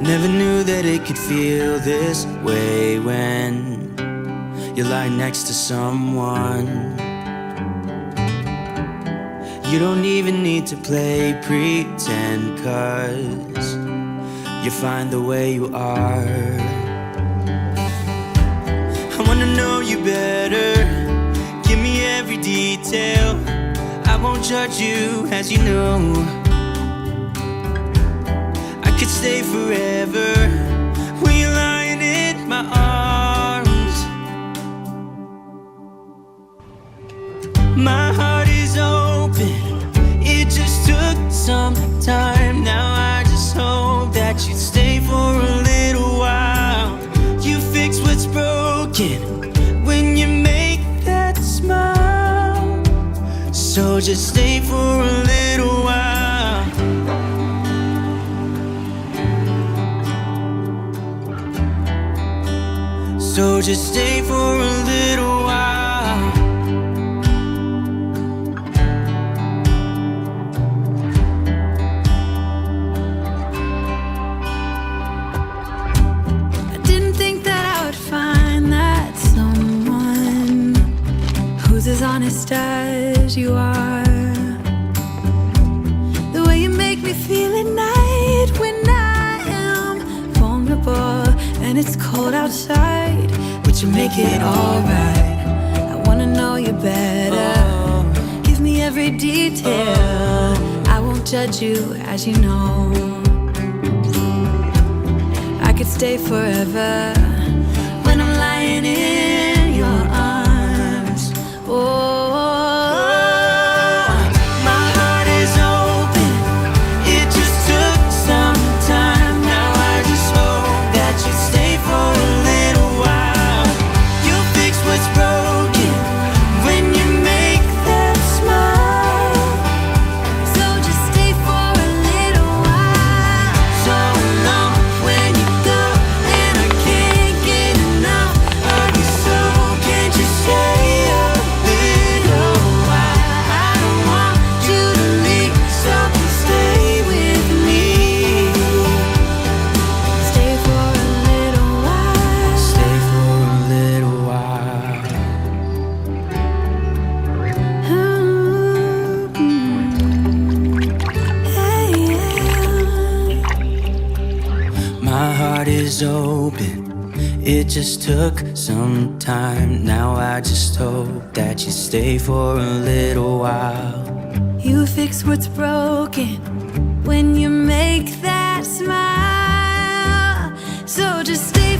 Never knew that it could feel this way when you lie next to someone. You don't even need to play pretend, 'cause you're fine the way you are. I wanna know you better, give me every detail. I won't judge you, as you know. I could stay forever when you're lying in my arms. My heart is open, it just took some time. Now I just hope that you stay for a little while. You fix what's broken when you make that smile. So just stay for a little while. So just stay for a little while. I didn't think that I would find that someone who's as honest as you are. The way you make me feel at night when I am vulnerable and it's cold outside, but you make it alright. I wanna know you better, give me every detail. I won't judge you, as you know. I could stay forever when I'm lying in your arms. Oh, My heart is open, it just took some time. Now I just hope that you stay for a little while. You'll fix what's broken when you make that smile. so just stay for a little while. So long when you go, and I can't get enough of you. So can't you stay a little while? I don't want you to leave, so please stay with me. Stay for a little while. Stay for a little while. Hey, yeah. My heart is open, it just took some time. Now I just hope that you stay for a little while. You fix what's broken when you make that smile. So just stay